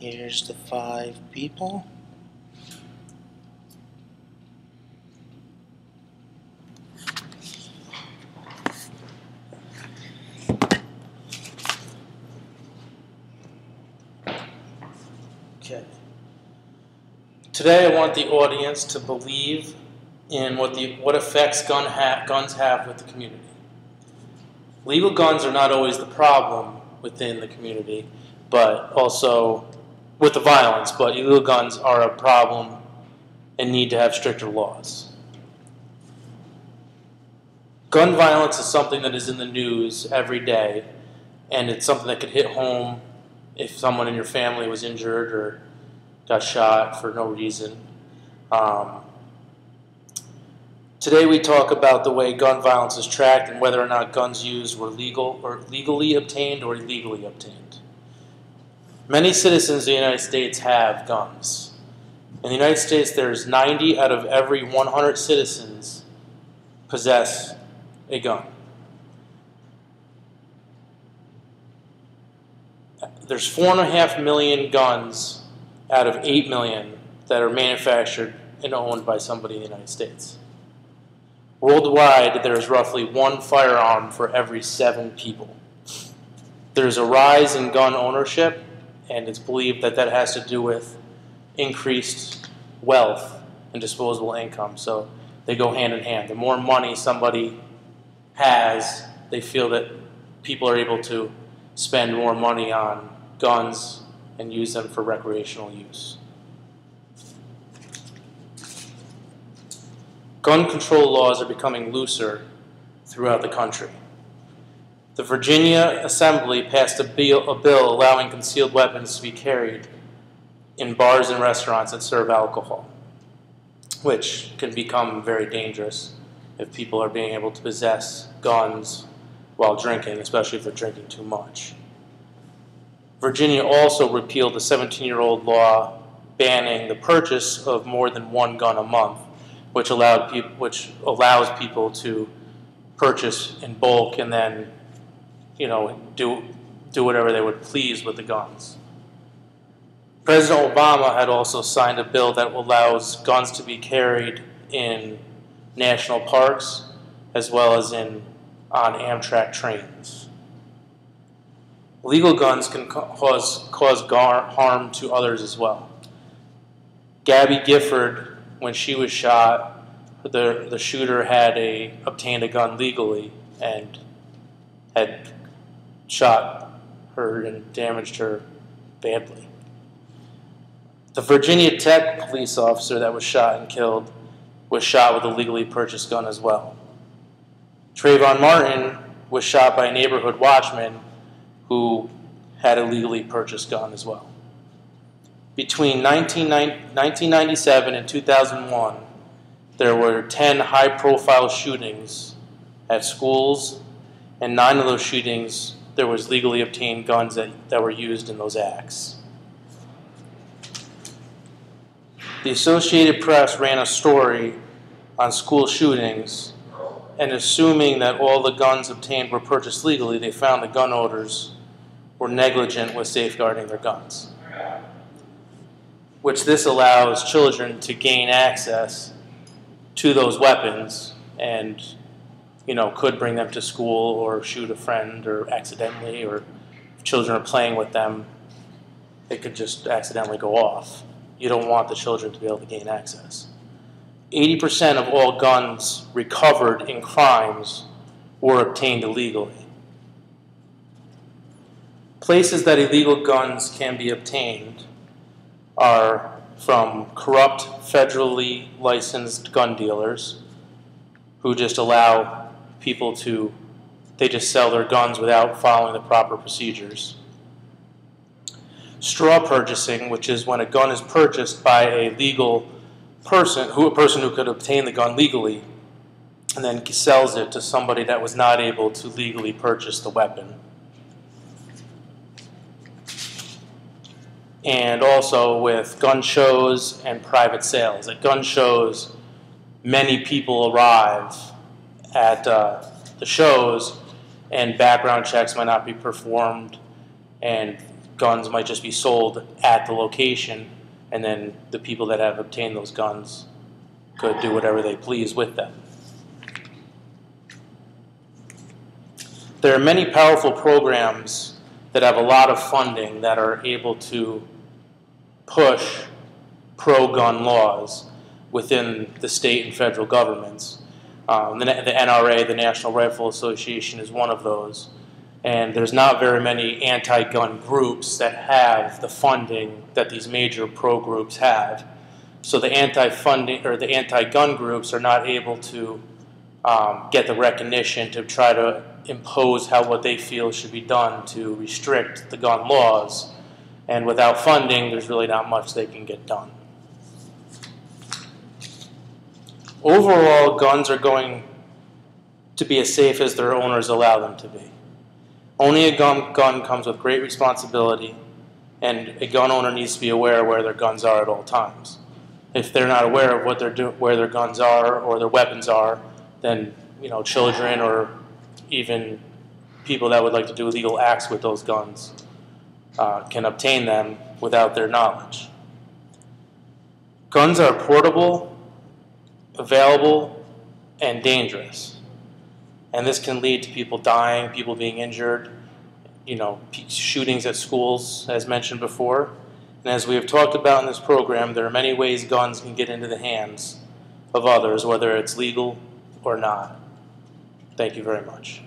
Here's the 5 people. Okay. Today I want the audience to believe in what effects guns have with the community. Legal guns are not always the problem within the community, but also with the violence, but illegal guns are a problem and need to have stricter laws. Gun violence is something that is in the news every day, and it's something that could hit home if someone in your family was injured or got shot for no reason. Today we talk about the way gun violence is tracked and whether or not guns used were legal or legally obtained or illegally obtained. Many citizens of the United States have guns. In the United States, there's 90 out of every 100 citizens possess a gun. There's 4.5 million guns out of 8 million that are manufactured and owned by somebody in the United States. Worldwide, there is roughly 1 firearm for every 7 people. There's a rise in gun ownership, and it's believed that that has to do with increased wealth and disposable income. So they go hand in hand. The more money somebody has, they feel that people are able to spend more money on guns and use them for recreational use. Gun control laws are becoming looser throughout the country. The Virginia Assembly passed a bill allowing concealed weapons to be carried in bars and restaurants that serve alcohol, which can become very dangerous if people are being able to possess guns while drinking, especially if they're drinking too much. Virginia also repealed the 17-year-old law banning the purchase of more than 1 gun a month, which allows people to purchase in bulk and then, do whatever they would please with the guns. President Obama had also signed a bill that allows guns to be carried in national parks as well as on Amtrak trains. Legal guns can cause harm to others as well. Gabby Gifford, when she was shot, the shooter had obtained a gun legally and had shot her and damaged her badly. The Virginia Tech police officer that was shot and killed was shot with a legally purchased gun as well. Trayvon Martin was shot by a neighborhood watchman who had a legally purchased gun as well. Between 1997 and 2001, there were 10 high-profile shootings at schools, and 9 of those shootings, there was legally obtained guns that were used in those acts. The Associated Press ran a story on school shootings, and assuming that all the guns obtained were purchased legally, they found the gun owners were negligent with safeguarding their guns, which this allows children to gain access to those weapons and, could bring them to school or shoot a friend or accidentally, or if children are playing with them, it could just accidentally go off. You don't want the children to be able to gain access. 80% of all guns recovered in crimes were obtained illegally. Places that illegal guns can be obtained are from corrupt, federally licensed gun dealers who just allow people they just sell their guns without following the proper procedures. Straw purchasing, which is when a gun is purchased by a person who could obtain the gun legally and then sells it to somebody that was not able to legally purchase the weapon. And also with gun shows and private sales. At gun shows, many people arrive at the shows and background checks might not be performed, and guns might just be sold at the location, and then the people that have obtained those guns could do whatever they please with them. There are many powerful programs that have a lot of funding that are able to push pro-gun laws within the state and federal governments. The NRA, the National Rifle Association, is one of those. And there's not very many anti-gun groups that have the funding that these major pro-groups have. So the anti-funding or the anti-gun groups are not able to get the recognition to try to impose what they feel should be done to restrict the gun laws. And without funding, there's really not much they can get done. Overall, guns are going to be as safe as their owners allow them to be. Owning a gun comes with great responsibility, and a gun owner needs to be aware of where their guns are at all times. If they're not aware of where their guns are or their weapons are, then children or even people that would like to do illegal acts with those guns can obtain them without their knowledge. Guns are portable, available, and dangerous. And this can lead to people dying, people being injured, shootings at schools, as mentioned before. And as we have talked about in this program, there are many ways guns can get into the hands of others, whether it's legal or not. Thank you very much.